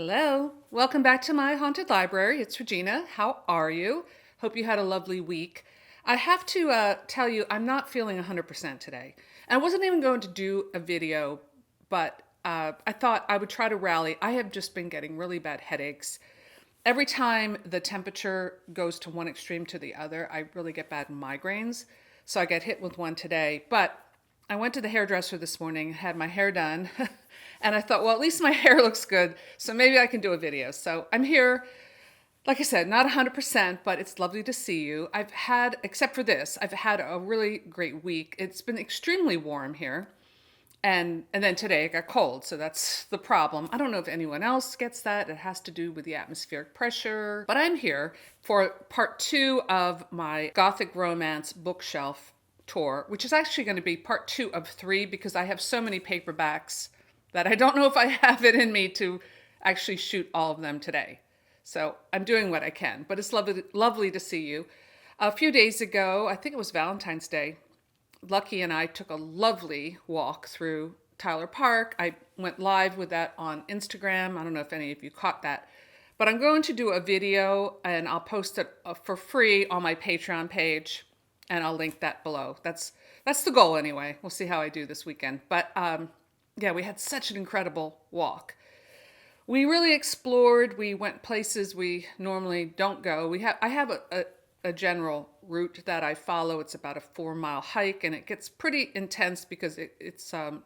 Hello, welcome back to my haunted library. It's Regina. How are you? Hope you had a lovely week. I have to tell you, I'm not feeling 100% today. And I wasn't even going to do a video, but I thought I would try to rally. I have just been getting really bad headaches. Every time the temperature goes to one extreme to the other, I really get bad migraines. So I get hit with one today. But I went to the hairdresser this morning, had my hair done, and I thought, well, at least my hair looks good, so maybe I can do a video. So I'm here, like I said, not 100%, but it's lovely to see you. I've had, except for this, I've had a really great week. It's been extremely warm here, and then today it got cold, so that's the problem. I don't know if anyone else gets that. It has to do with the atmospheric pressure, but I'm here for part 2 of my Gothic romance bookshelf tour, which is actually going to be part 2 of 3 because I have so many paperbacks that I don't know if I have it in me to actually shoot all of them today. So I'm doing what I can, but it's lovely to see you. A few days ago, I think it was Valentine's Day, Lucky and I took a lovely walk through Tyler Park. I went live with that on Instagram. I don't know if any of you caught that, but I'm going to do a video and I'll post it for free on my Patreon page. And I'll link that below. That's the goal anyway. We'll see how I do this weekend. But yeah, we had such an incredible walk. We really explored. We went places we normally don't go. I have a general route that I follow. It's about a 4-mile hike, and it gets pretty intense because it's some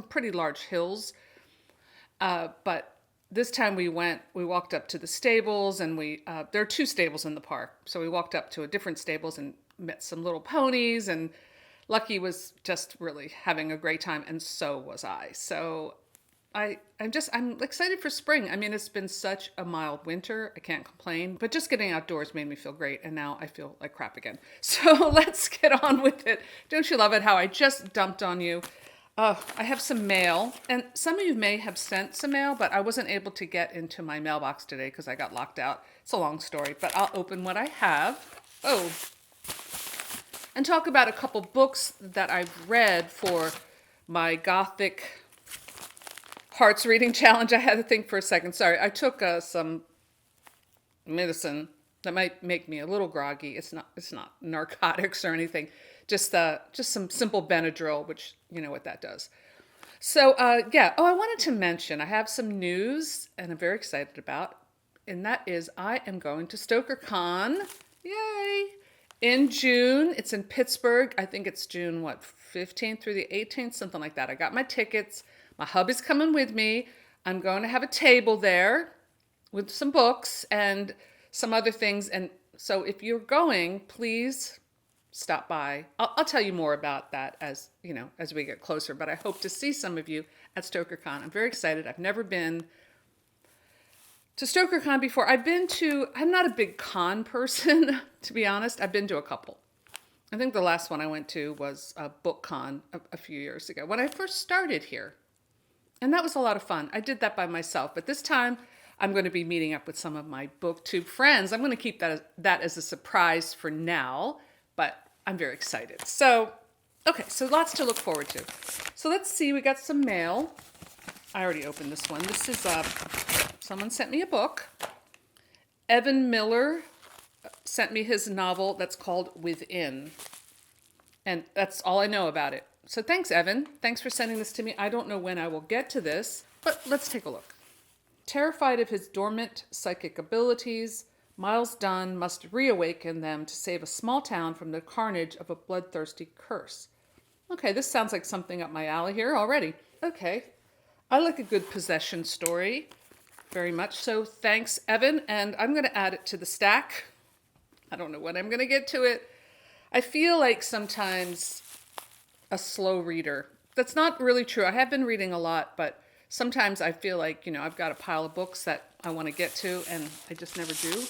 pretty large hills. But this time we walked up to the stables, and there are 2 stables in the park. So we walked up to a different stables and met some little ponies, and Lucky was just really having a great time, and so was I. So I'm excited for spring. I mean, it's been such a mild winter. I can't complain, but just getting outdoors made me feel great, and now I feel like crap again. So let's get on with it. Don't you love it how I just dumped on you? I have some mail, and some of you may have sent some mail, but I wasn't able to get into my mailbox today because I got locked out. It's a long story, but I'll open what I have. And talk about a couple books that I've read for my Gothic Hearts Reading Challenge. I had to think for a second. Sorry, I took some medicine that might make me a little groggy. It's not narcotics or anything. Just some simple Benadryl, which you know what that does. So yeah. Oh, I wanted to mention I have some news, and I'm very excited about, and that is I am going to StokerCon. Yay! In June. It's in Pittsburgh. I think it's June, 15th through the 18th, something like that. I got my tickets. My hubby's coming with me. I'm going to have a table there with some books and some other things. And so if you're going, please stop by. I'll tell you more about that as we get closer, but I hope to see some of you at StokerCon. I'm very excited. I've never been to StokerCon before. I'm not a big con person, to be honest. I've been to a couple. I think the last one I went to was a BookCon a few years ago when I first started here. And that was a lot of fun. I did that by myself. But this time, I'm going to be meeting up with some of my booktube friends. I'm going to keep that as a surprise for now, but I'm very excited. So, okay, so lots to look forward to. So let's see, we got some mail. I already opened this one. This is someone sent me a book. Evan Miller sent me his novel that's called Within. And that's all I know about it. So thanks, Evan. Thanks for sending this to me. I don't know when I will get to this, but let's take a look. Terrified of his dormant psychic abilities, Miles Dunn must reawaken them to save a small town from the carnage of a bloodthirsty curse. Okay, this sounds like something up my alley here already. Okay, I like a good possession story. Very much so. Thanks, Evan. And I'm going to add it to the stack. I don't know when I'm going to get to it. I feel like sometimes a slow reader. That's not really true. I have been reading a lot, but sometimes I feel like, I've got a pile of books that I want to get to, and I just never do.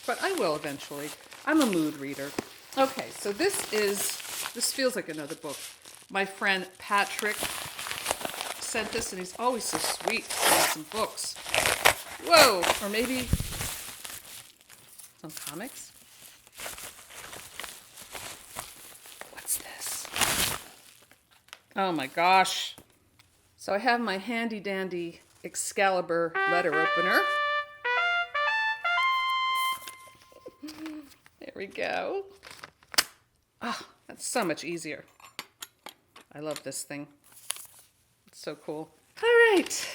But I will eventually. I'm a mood reader. Okay, so this feels like another book. My friend Patrick sent this, and he's always so sweet sending some books. Whoa, or maybe some comics? What's this? Oh my gosh. So I have my handy dandy Excalibur letter opener. There we go. Ah, that's so much easier. I love this thing. It's so cool. All right.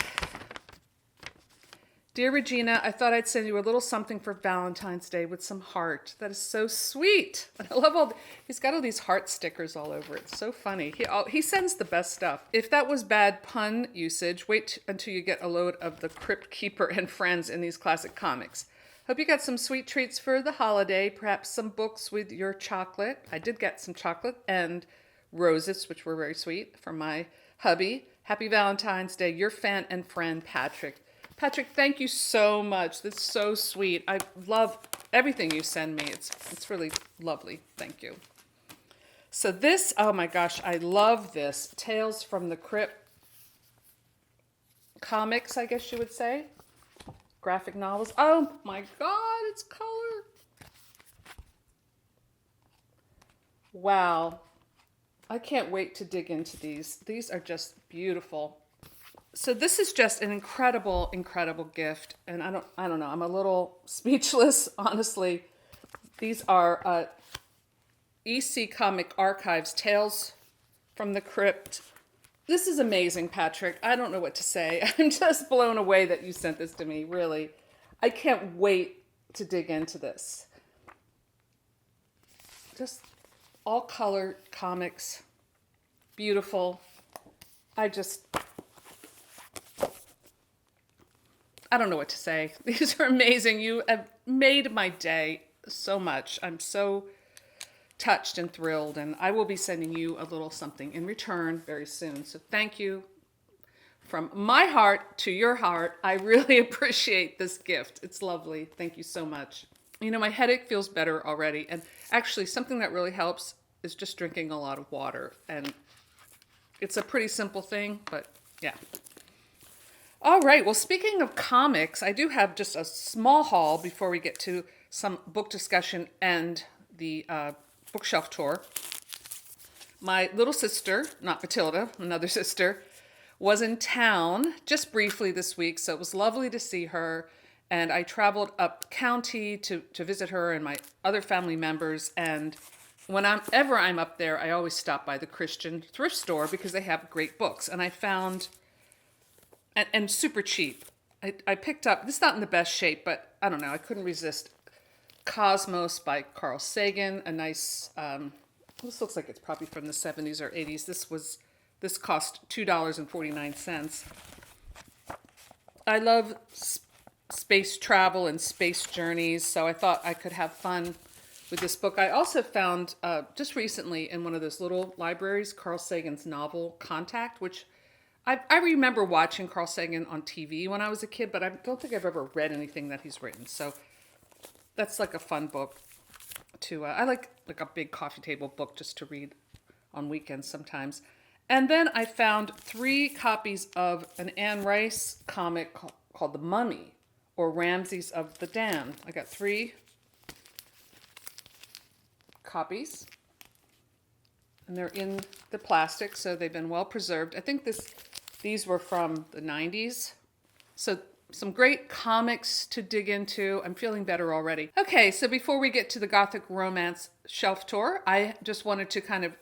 Dear Regina, I thought I'd send you a little something for Valentine's Day with some heart. That is so sweet. I love he's got all these heart stickers all over it. It's so funny. He sends the best stuff. If that was bad pun usage, wait until you get a load of the Crypt Keeper and Friends in these classic comics. Hope you got some sweet treats for the holiday, perhaps some books with your chocolate. I did get some chocolate and roses, which were very sweet, from my hubby. Happy Valentine's Day. Your fan and friend, Patrick. Patrick, thank you so much. That's so sweet. I love everything you send me. It's really lovely. Thank you. So this, oh my gosh, I love this. Tales from the Crypt comics, I guess you would say. Graphic novels. Oh my God, it's color. Wow. I can't wait to dig into these. These are just beautiful. So this is just an incredible, incredible gift. And I don't know, I'm a little speechless, honestly. These are EC Comic Archives, Tales from the Crypt. This is amazing, Patrick. I don't know what to say. I'm just blown away that you sent this to me, really. I can't wait to dig into this. Just all color comics. Beautiful. I don't know what to say. These are amazing. You have made my day so much. I'm so touched and thrilled, and I will be sending you a little something in return very soon. So thank you from my heart to your heart. I really appreciate this gift. It's lovely. Thank you so much. You know, my headache feels better already, and actually something that really helps is just drinking a lot of water. And it's a pretty simple thing, but yeah. All right, well, speaking of comics, I do have just a small haul before we get to some book discussion and the bookshelf tour. My little sister, not Matilda, another sister, was in town just briefly this week, so it was lovely to see her. And I traveled up county to visit her and my other family members. And whenever I'm up there, I always stop by the Christian thrift store because they have great books. And I found... And super cheap. I picked up, this is not in the best shape, but I don't know, I couldn't resist Cosmos by Carl Sagan, a nice, this looks like it's probably from the 70s or 80s. This cost $2.49. I love space travel and space journeys, so I thought I could have fun with this book. I also found, just recently in one of those little libraries, Carl Sagan's novel, Contact, which I remember watching Carl Sagan on TV when I was a kid, but I don't think I've ever read anything that he's written. So that's like a fun book to, I like a big coffee table book just to read on weekends sometimes. And then I found 3 copies of an Anne Rice comic called The Mummy, or Ramses of the Damned. I got 3 copies. And they're in the plastic, so they've been well preserved. I think these were from the 90s. So some great comics to dig into. I'm feeling better already. Okay, so before we get to the Gothic romance shelf tour, I just wanted to kind of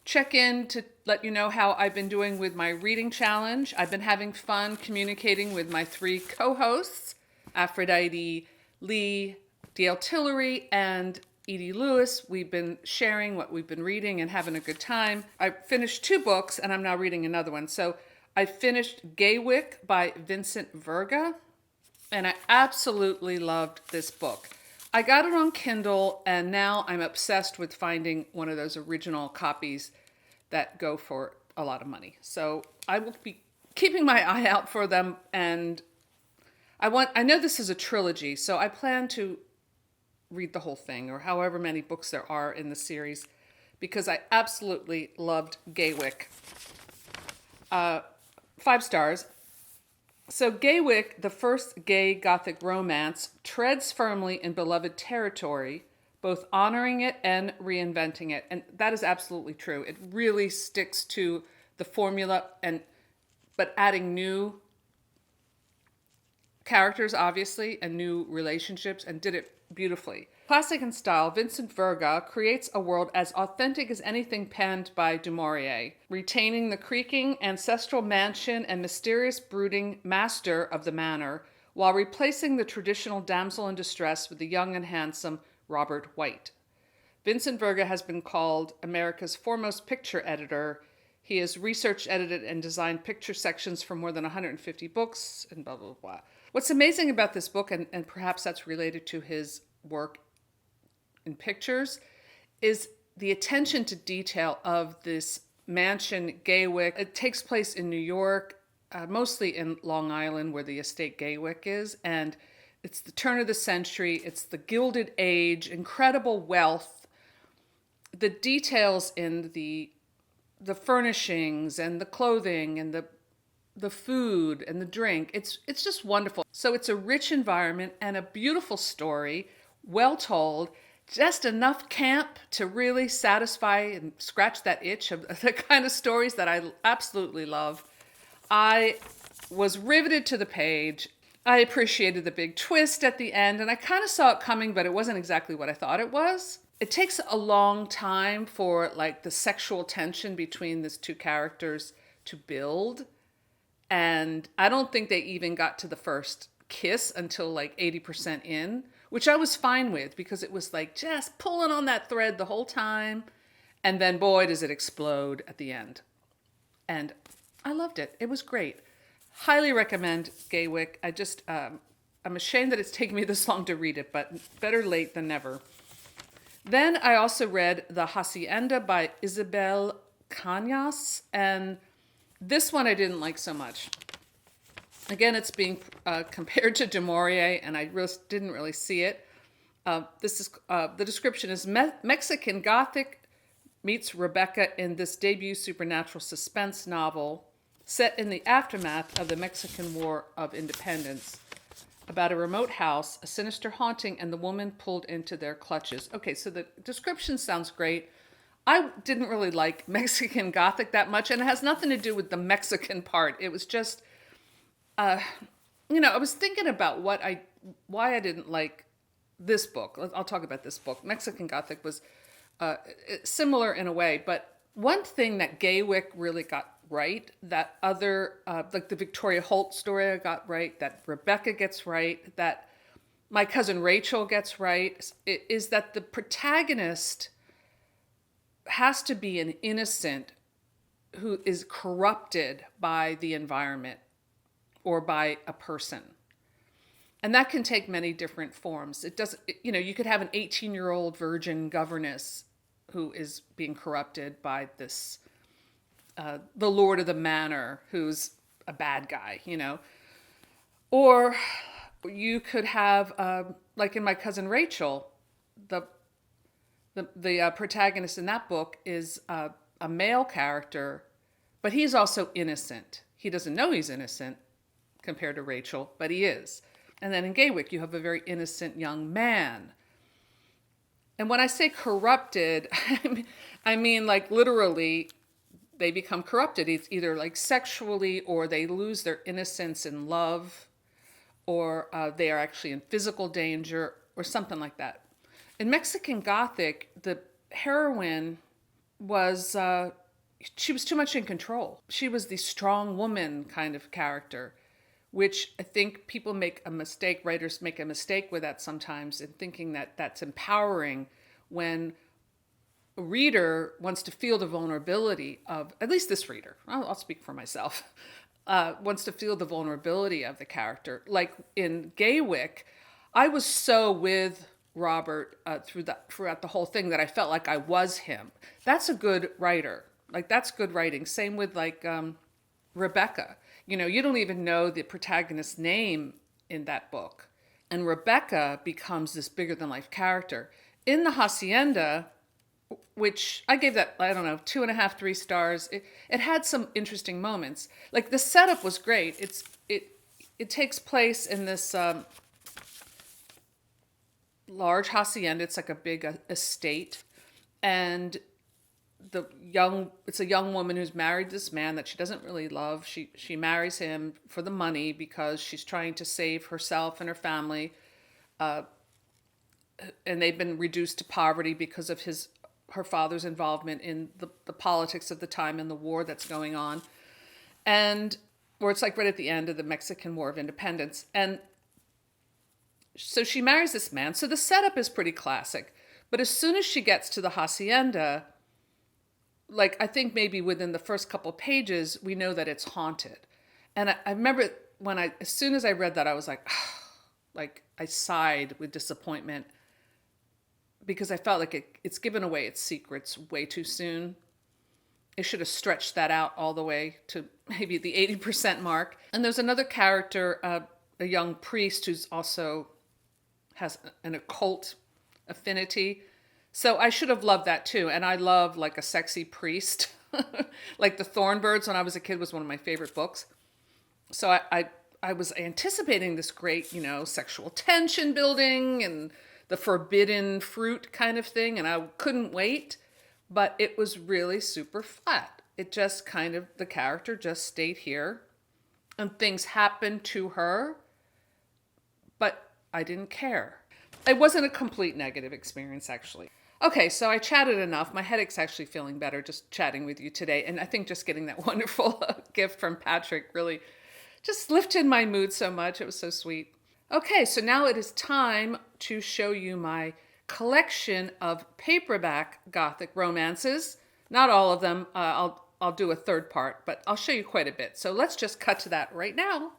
check in to let you know how I've been doing with my reading challenge. I've been having fun communicating with my 3 co-hosts, Aphrodite, Lee, D.L. Tillery, and Edie Lewis. We've been sharing what we've been reading and having a good time. I finished 2 books and I'm now reading another one. So I finished Gaywyck by Vincent Virga, and I absolutely loved this book. I got it on Kindle, and now I'm obsessed with finding one of those original copies that go for a lot of money. So I will be keeping my eye out for them, and I know this is a trilogy, so I plan to read the whole thing, or however many books there are in the series, because I absolutely loved Gaywyck. 5 stars. So Gaywyck, the first gay Gothic romance, treads firmly in beloved territory, both honoring it and reinventing it. And that is absolutely true. It really sticks to the formula, but adding new characters, obviously, and new relationships, and did it beautifully. Classic in style, Vincent Virga creates a world as authentic as anything penned by Du Maurier, retaining the creaking ancestral mansion and mysterious brooding master of the manor, while replacing the traditional damsel in distress with the young and handsome Robert White. Vincent Virga has been called America's foremost picture editor. He has research edited and designed picture sections for more than 150 books, and blah, blah, blah. What's amazing about this book, and perhaps that's related to his work in pictures, is the attention to detail of this mansion, Gaywyck. It takes place in New York, mostly in Long Island, where the estate Gaywyck is, and it's the turn of the century, it's the Gilded Age, incredible wealth. The details in the furnishings and the clothing and the food and the drink, it's just wonderful. So it's a rich environment and a beautiful story, well told, just enough camp to really satisfy and scratch that itch of the kind of stories that I absolutely love. I was riveted to the page. I appreciated the big twist at the end, and I kind of saw it coming, but it wasn't exactly what I thought it was. It takes a long time for like the sexual tension between these two characters to build. And I don't think they even got to the first kiss until like 80% in, which I was fine with because it was like just pulling on that thread the whole time. And then boy, does it explode at the end. And I loved it. It was great. Highly recommend Gaywyck. I'm ashamed that it's taken me this long to read it, but better late than never. Then I also read The Hacienda by Isabel Cañas, and this one I didn't like so much. Again, it's being compared to Du Maurier, and I didn't really see it. The description is Mexican Gothic meets Rebecca in this debut supernatural suspense novel set in the aftermath of the Mexican War of Independence, about a remote house, a sinister haunting, and the woman pulled into their clutches. Okay, so the description sounds great. I didn't really like Mexican Gothic that much, and it has nothing to do with the Mexican part. It was just, I was thinking about why I didn't like this book. I'll talk about this book. Mexican Gothic was similar in a way, but one thing that Gaywyck really got right, that other, like the Victoria Holt story I got right, that Rebecca gets right, that my cousin Rachel gets right, is that the protagonist has to be an innocent who is corrupted by the environment or by a person. And that can take many different forms. It doesn't, you could have an 18-year-old virgin governess who is being corrupted by this the lord of the manor, who's a bad guy, Or you could have, like in My Cousin Rachel, the protagonist in that book is a male character, but he's also innocent. He doesn't know he's innocent compared to Rachel, but he is. And then in Gaywyck, you have a very innocent young man. And when I say corrupted, I mean like literally they become corrupted. It's either like sexually, or they lose their innocence in love, or they are actually in physical danger, or something like that. In Mexican Gothic, the heroine was, she was too much in control. She was the strong woman kind of character, which I think people make a mistake, writers make a mistake with that sometimes, in thinking that that's empowering, when a reader wants to feel the vulnerability of, at least this reader, I'll speak for myself, wants to feel the vulnerability of the character. Like in Gaywyck, I was so with Robert throughout the whole thing that I felt like I was him. That's a good writer. Like that's good writing. Same with like Rebecca. You don't even know the protagonist's name in that book. And Rebecca becomes this bigger than life character. In the Hacienda, which I gave that, 2.5, 3 stars. It had some interesting moments. Like the setup was great. It takes place in this large hacienda. It's like a big estate, and it's a young woman who's married this man that she doesn't really love. She marries him for the money because she's trying to save herself and her family, and they've been reduced to poverty because of her father's involvement in the politics of the time and the war that's going on. And where it's like right at the end of the Mexican War of Independence. And so she marries this man. So the setup is pretty classic. But as soon as she gets to the hacienda, like I think maybe within the first couple pages, we know that it's haunted. And I remember as soon as I read that, I was like, like I sighed with disappointment because I felt like it's given away its secrets way too soon. It should have stretched that out all the way to maybe the 80% mark. And there's another character, a young priest who's also has an occult affinity. So I should have loved that too. And I love like a sexy priest. Like The Thornbirds when I was a kid was one of my favorite books. So I was anticipating this great, sexual tension building and the forbidden fruit kind of thing. And I couldn't wait, but it was really super flat. It just the character just stayed here and things happened to her, but I didn't care. It wasn't a complete negative experience, actually. Okay, so I chatted enough. My headache's actually feeling better just chatting with you today. And I think just getting that wonderful gift from Patrick really just lifted my mood so much. It was so sweet. Okay, so now it is time to show you my collection of paperback Gothic romances. Not all of them. I'll do a third part, but I'll show you quite a bit. So let's just cut to that right now.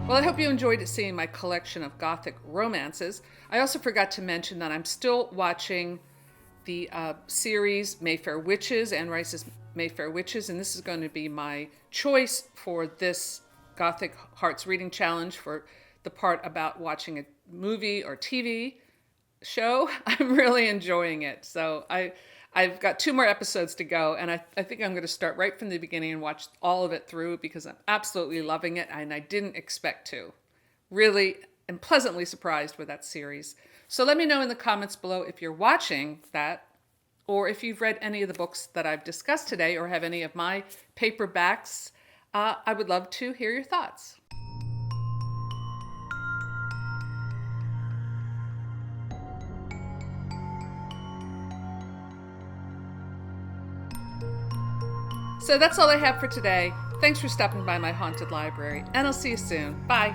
Well, I hope you enjoyed seeing my collection of Gothic romances. I also forgot to mention that I'm still watching the series Mayfair Witches, Anne Rice's Mayfair Witches, and this is going to be my choice for this Gothic Hearts Reading Challenge for the part about watching a movie or TV show. I'm really enjoying it. So I I've got 2 more episodes to go, and I think I'm going to start right from the beginning and watch all of it through because I'm absolutely loving it, and I didn't expect to. Really am pleasantly surprised with that series. So let me know in the comments below if you're watching that, or if you've read any of the books that I've discussed today, or have any of my paperbacks. I would love to hear your thoughts. So that's all I have for today. Thanks for stopping by my haunted library, and I'll see you soon. Bye.